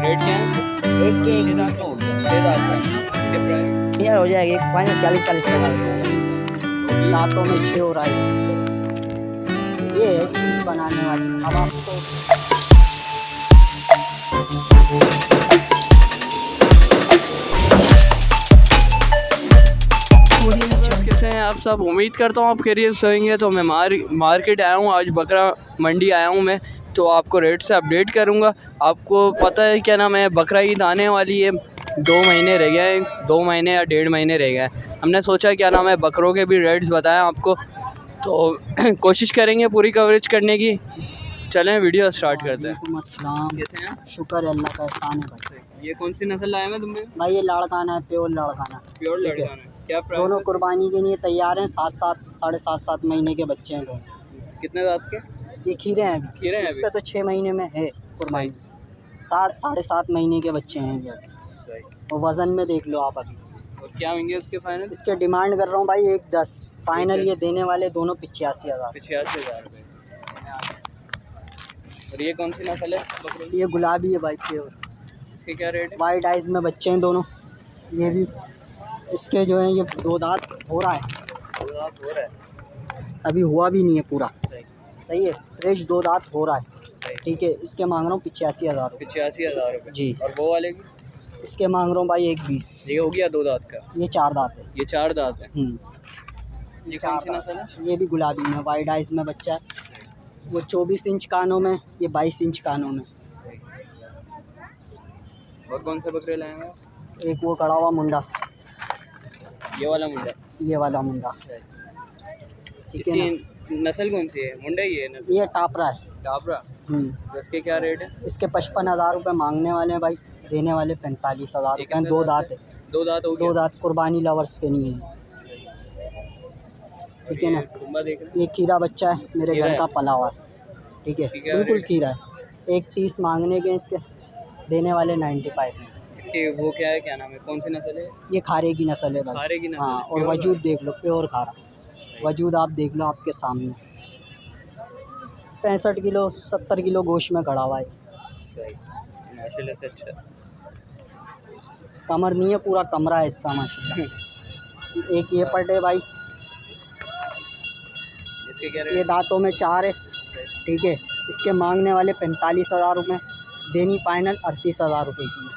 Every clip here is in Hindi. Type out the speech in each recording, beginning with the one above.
रेट क्या है? एक के 6 दांत का हो गया, 6 दांत का इसके प्राइस ये हो जाएगी फाइनल 40-40 टका दांतों में 6 हो रहा है। ये है चीज़ बनाने वाली। अब आपको कैसे हैं आप सब? उम्मीद करता हूँ आप खैरियत से होंगे। तो मैं मार्केट आया हूँ, आज बकरा मंडी आया हूँ मैं, तो आपको रेट से अपडेट करूँगा। आपको पता है क्या नाम है, बकरा ईद आने वाली है, 2 महीने रह गए हैं, 2 महीने या 1.5 महीने रह गए हैं। हमने सोचा क्या नाम है, बकरों के भी रेट्स बताएं आपको, तो कोशिश करेंगे पूरी कवरेज करने की। चलें वीडियो स्टार्ट करते हैं। अस्सलाम। कैसे हैं? शुक्र है अल्लाह का एहसान है भाई। ये कौन सी नस्ल लाए हैं तुमने? भाई ये लड़काना है, प्योर लड़काना। प्योर लड़काना है। क्या प्राइस? दोनों कुर्बानी के लिए तैयार हैं। 7-7 महीने के बच्चे हैं दोनों। कितने दांत के? ये खीरे हैं अभी। खीरे हैं अभी? इसका तो 6 महीने में है कुर्बानी। 7-7.5 महीने के बच्चे हैं ये। सही। और वज़न में देख लो आप अभी। और क्या होंगे उसके फाइनल? इसके डिमांड कर रहा हूँ भाई 1.10। फाइनल ये देने वाले दोनों 85,000। 85,000 रुपये। और ये कौन सी नस्ल है बकरे की? ये गुलाबी है भाई प्योर। इसके क्या रेट है? वाइट आइज़ में बच्चे हैं दोनों। ये भी इसके जो है ये 2 दांत हो रहा है। 2 दांत हो रहा है, अभी हुआ भी नहीं है पूरा। सही सही है, फ्रेश 2 दांत हो रहा है। सही। ठीक है, इसके मांग रहा हूँ 85,000 रुपये। 85,000 रुपये जी। और वो वाले की? इसके मांग रहा हूँ भाई 1.20। ये हो गया 2 दांत का। ये 4 दांत है। ये 4 दांत है। ये कौन 4 सी नस्ल है? ये भी गुलाबी में वाइट आइज़ में बच्चा है। वो 24 इंच कानों में, ये 22 इंच कानों में। और कौन से बकरे लाए हैं? एक वो कड़ा हुआ मुंडा, ये वाला मुंडा। ये वाला मुंडा। ठीक है ना। इसकी नस्ल कौन सी है? मुंडा ही है नस्ल? ये टापरा है। टापरा। तो इसके क्या रेट है? इसके 55,000 रुपये मांगने वाले हैं भाई, देने वाले 45,000 रुपये। 2 दांत है। 2 दांत हो गया। 2 दांत कुर्बानी लवर्स के नहीं है। ठीक है ना। खंबा देख रहे ये खीरा बच्चा है, मेरे खीरा घर है। का पला हुआ है। ठीक है, ठीक है, बिल्कुल रेट? खीरा है। 1.30 मांगने के इसके, देने वाले 95 हैं। इसके वो क्या है, क्या नाम है, कौन सी नस्ल है? ये खारे की नस्ल है भाई। खारे की नस्ल हाँ, है, और प्योर वजूद देख लो, प्योर खारा वजूद आप देख लो आपके सामने। 65 किलो 70 किलो गोश्त में खड़ा हुआ है। सही, माशाल्लाह से अच्छा। कमर नहीं है, पूरा कमरा है इसका माशाल्लाह। एक ये पट है भाई, इसके क्या ये रेट? दांतों में 4 है। ठीक है, इसके मांगने वाले 45,000 रुपये, देनी फाइनल 38,000 रुपये की है।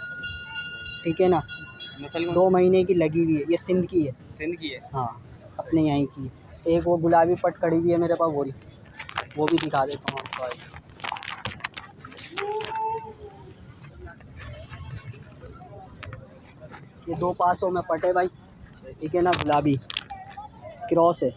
ठीक है ना। नस्ल कौन? 2 महीने की लगी हुई है, ये सिंध की है। सिंध की है। हाँ, अपने यहाँ की है। एक वो गुलाबी पट खड़ी हुई है मेरे पास, वो भी दिखा देता हूँ आपको। ये 2 पासों में पटे भाई। ठीक है ना, गुलाबी क्रॉस है।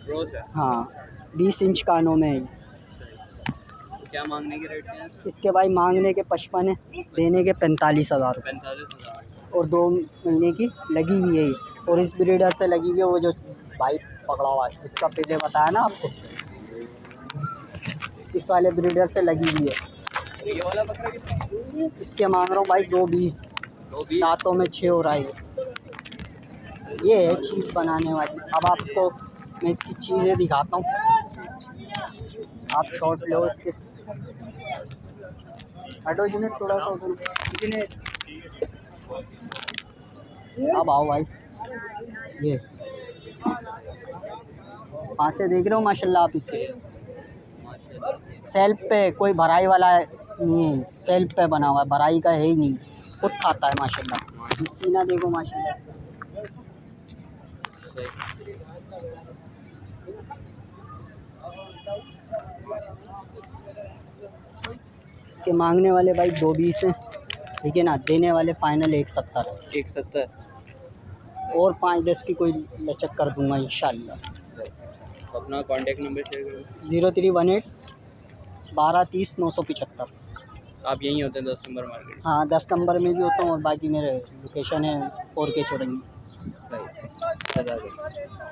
रोज है। हाँ, 20 इंच कानों में है। तो क्या मांगने की रेट है? इसके भाई मांगने के 55 है, देने के 45,000 रुपये। 45,000। और 2 महीने की लगी हुई है ये। और इस ब्रीडर से लगी हुई है, वो जो भाई पकड़ा हुआ है जिसका पहले बताया ना आपको, इस वाले ब्रीडर से लगी हुई है। ये वाला बकरा कितना? इसके मांग रहा हूँ भाई 2.20। 220। दांतों में 6 हो रहा है ये है चीज़ बनाने वाली। अब आपको मैं इसकी चीज़ें दिखाता हूँ, आप शॉट लो इसके। हटो जुनेद थोड़ा सा उधर। जुनेद अब आओ भाई। ये पासे देख रहे हो माशाल्लाह आप इसके। सेल्फ पे कोई भराई वाला नहीं है, सेल्फ पे बना हुआ है, भराई का है ही नहीं, खुद खाता है माशाल्लाह। सीना देखो माशाल्लाह इसका। के मांगने वाले भाई 2.20 हैं। ठीक है ना, देने वाले फाइनल 1.70। 170। और 5-10 की कोई लचक कर दूंगा इंशाल्लाह। अपना कांटेक्ट नंबर शेयर करो। 0318 1230 975। आप यहीं होते हैं 10 नंबर मार्केट? हाँ, 10 नंबर में भी होता हूँ, और बाकी मेरे लोकेशन है 4K चौरंगी।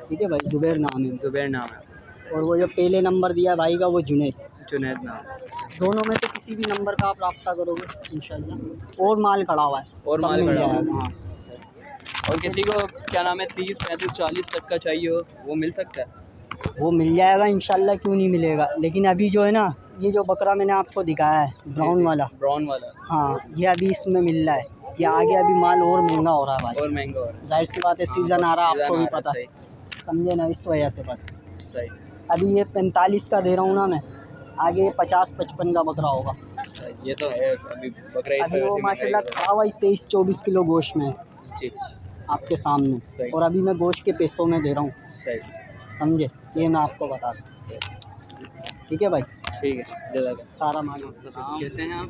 ठीक है भाई, जुबैर नाम है। जुबैर नाम है। और वो जो पहले नंबर दिया भाई का, वो जुनैद। जुनैद नाम। दोनों में से किसी भी नंबर का आप रब्ता करोगे इंशाल्लाह। और माल खड़ा हुआ है, और सब माल मिल खड़ा हुआ है। जाएगा। हाँ, और किसी को क्या नाम है 30, 35, 40 तक का चाहिए हो, वो मिल सकता है? वो मिल जाएगा इंशाल्लाह, क्यों नहीं मिलेगा। लेकिन अभी जो है ना, ये जो बकरा मैंने आपको दिखाया है ब्राउन वाला, हाँ ये अभी इसमें मिल रहा है। ये आगे अभी माल और महंगा हो रहा है भाई, और महंगा हो रहा है। जाहिर सी बात है, सीज़न आ रहा है, आपको भी पता है, सही समझे ना, इस वजह से बस। सही। अभी ये 45 का दे रहा हूँ ना मैं, आगे 50-55 का बकरा होगा। ये तो है अभी बकरा अभी वो माशाल्लाह खड़ा हुआ 23-24 किलो गोश्त में जी आपके सामने, और अभी मैं गोश्त के पैसों में दे रहा हूँ, समझे, ये मैं आपको बता दूँ। ठीक है भाई, ठीक है, सारा माल। कैसे हैं आप?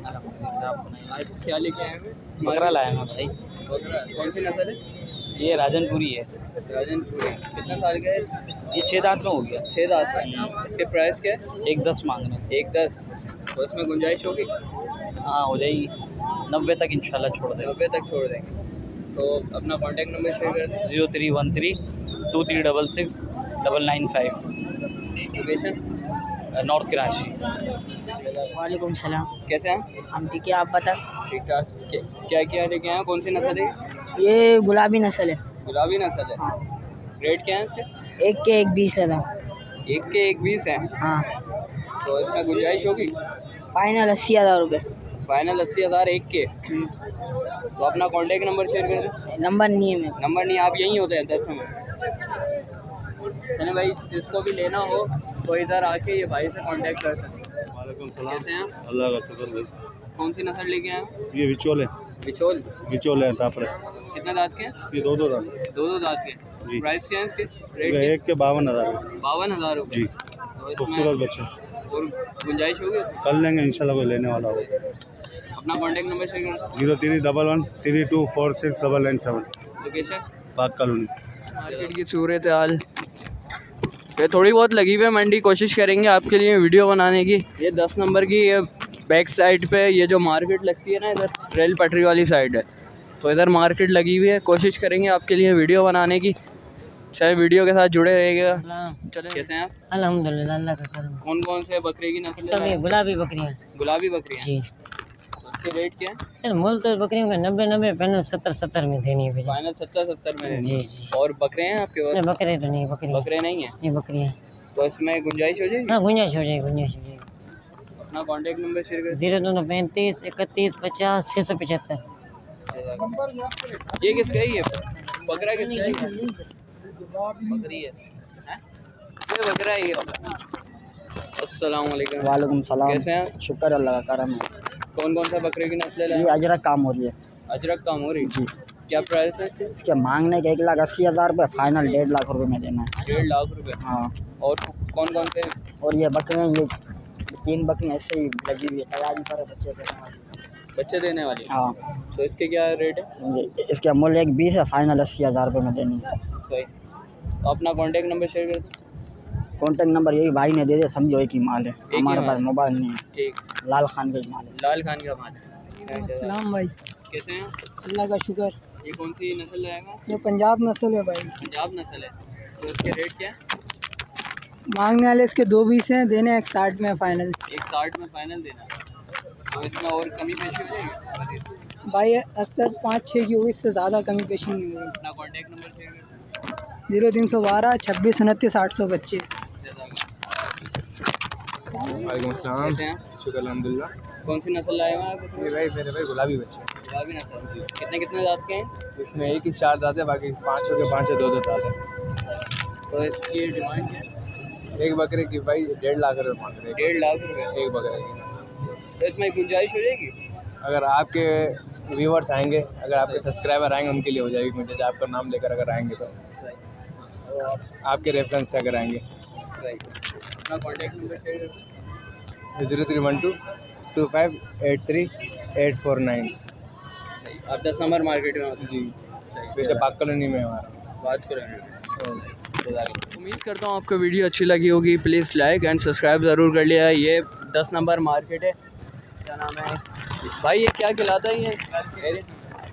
आज क्या लेके आए हैं? बकरा लाया मैं भाई। बकरा कौन सी नस्ल है? ये राजनपुरी है। राजनपुरी कितना साल का है? ये 6 दांत में हो गया। 6 दांत का। इसके प्राइस क्या है? 1.10 मांग रहे हैं। 1.10। तो इसमें गुंजाइश होगी? हाँ हो जाएगी, 90 तक इंशाल्लाह छोड़ देंगे। 90 तक छोड़ देंगे। तो अपना कॉन्टैक्ट नंबर शेयर कर दें। 0313 2366 995। Location north Karachi. वालेकुम सलाम। कैसे हैं? हम ठीक है, आप बता। ठीक ठाक। क्या क्या लेके आए हैं? कौन सी नस्ल है? ये गुलाबी नस्ल है। गुलाबी नस्ल है। हाँ। रेट क्या है इसके? एक के 1.20 है ना। एक के 1.20 है। हाँ। तो इसमें गुंजाइश होगी? फाइनल 80,000 रुपये। फाइनल 80,000 एक के। तो अपना कॉन्टैक्ट नंबर शेयर कर दें। नंबर नहीं है मेरा। नंबर नहीं, आप यहीं होते हैं 10 में। चलिए भाई, जिसको भी लेना हो तो इधर आके ये भाई से कांटेक्ट कर सकते हैं। वालेकुम सलाम। कैसे हैं? अल्लाह का शुक्र भाई। कौन सी नस्ल लेके आए हैं? ये विचोल है। विचोल है तापर। कितना दांत के हैं? ये दो दांत। दो दांत के। जी। प्राइस क्या है इसके? रेट ये एक के 52,000। 52,000 रुपये। जी। तो खूबसूरत इसमें बच्चे और गुंजाइश होगी? कर लेंगे इंशाल्लाह, कोई लेने वाला हो। अपना कॉन्टैक्ट नंबर शेयर कर। 0311 3246 997। लोकेशन बाग कॉलोनी। मार्केट की सूरत हाल ये थोड़ी बहुत लगी हुई है मंडी। कोशिश करेंगे आपके लिए वीडियो बनाने की। ये 10 नंबर की ये बैक साइड पे ये जो मार्केट लगती है ना, इधर रेल पटरी वाली साइड है, तो इधर मार्केट लगी हुई है। कोशिश करेंगे आपके लिए वीडियो बनाने की। शायद वीडियो के साथ जुड़े रहिएगा। चले, कैसे हैं आप? अल्हम्दुलिल्लाह, अल्लाह का करम। कौन कौन से बकरे की नस्ल सब ये गुलाबी बकरियाँ। गुलाबी बकरियाँ जी। उसके रेट क्या है? सर मोल तो बकरियों का 90 फाइनल 70 में देनी है। फाइनल 70 में देनी है। जी। और बकरे हैं आपके पास? बकरे तो नहीं, बकरे नहीं है। ये बकरियाँ। तो इसमें गुंजाइश हो जाएगी? हाँ, गुंजाइश हो जाएगी। अपना कॉन्टैक्ट नंबर शेयर कर। 0235 31 50 675। ये किसका है? ये बकरा किसका है? बकरी है। ये बकरा है ये। अस्सलाम वालेकुम। वालेकुम सलाम। कैसे हैं? शुक्र अल्लाह का करम है। कौन कौन सा बकरे की नस्ल है? ये अजरक काम हो रही है। अजरक काम हो रही जी। क्या प्राइस है इसके? इसके मांगने के 1,80,000 रुपये, फाइनल 1.5 लाख रुपये में देना है। 1.5 लाख रुपए। हाँ। और कौन कौन से? और ये बकरियाँ, ये 3 बकरियाँ ऐसे ही लगी हुई है, तैयारी पर बच्चे देने वाली? हाँ। तो इसके क्या रेट है? इसके मूल्य 1.20 है, फाइनल 80,000 रुपये में देनी है। सही। तो अपना कॉन्टैक्ट नंबर शेयर कर दो। कॉन्टेक्ट नंबर यही भाई ने दे दिया, समझो एक ही माल है, हमारे पास मोबाइल नहीं है। ठीक। लाल खान का माल है। लाल खान का माल है। अस्सलाम भाई। कैसे हैं? अल्लाह का शुक्र। ये कौन सी नस्ल रहेगा? ये पंजाब नस्ल है भाई। पंजाब नस्ल है। तो इसके रेट क्या है? मांगने वाले इसके 2.20 हैं, देने 1.60 में फाइनल। 1.60 में फाइनल देना है। तो इसमें और कमी पेशी हो जाएगी भाई? 5-6 की होगी, इससे ज़्यादा कमी पेशी नहीं होगी। अपना कॉन्टैक्ट नंबर शेयर कर। 0312 26 29 825। वालेकुम सलाम। कैसे हैं? शुक्र अल्हम्दुलिल्लाह। कौन सी नस्ल लाए हुए हैं आप? ये भाई मेरे भाई गुलाबी बच्चे। गुलाबी नस्ल। कितने दांत के हैं? इसमें एक ही 4 दांत है, बाकी 5 के 5 से 2 दांत है। तो इसकी डिमांड क्या है? एक बकरे की भाई 1.5 लाख रुपये मांग रहे हैं। 1.5 लाख रुपये। एक बकरे की। तो इसमें गुंजाइश हो जाएगी? अगर आपके व्यूवर्स आएंगे, अगर आपके सब्सक्राइबर आएंगे, उनके लिए हो जाएगी। मुझे आपका नाम लेकर अगर आएंगे तो आपके रेफरेंस से अगर आएंगे। अपना कॉन्टैक्ट नंबर शेयर कर। 0312 2583 849। आप 10 नंबर मार्केट में होते जी। वैसे बाग कॉलोनी में हमारा बात करेंगे। उम्मीद करता हूँ आपको वीडियो अच्छी लगी होगी। प्लीज़ लाइक एंड सब्सक्राइब ज़रूर कर लिया। ये 10 नंबर मार्केट है। क्या नाम है भाई? ये क्या खिलाता है? ये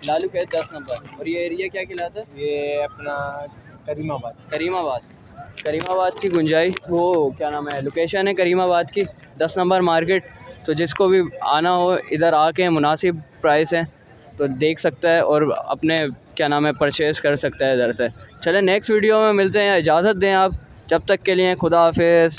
लालू कैद 10 नंबर। और ये एरिया क्या खिलाता है? ये अपना करीमाबाद की गुंजाइश, वो क्या नाम है, लोकेशन है करीमाबाद की, 10 नंबर मार्केट। तो जिसको भी आना हो इधर आके मुनासिब प्राइस है तो देख सकता है और अपने क्या नाम है परचेज़ कर सकता है इधर से। चले नेक्स्ट वीडियो में मिलते हैं। इजाज़त दें आप। जब तक के लिए खुदा हाफिज़।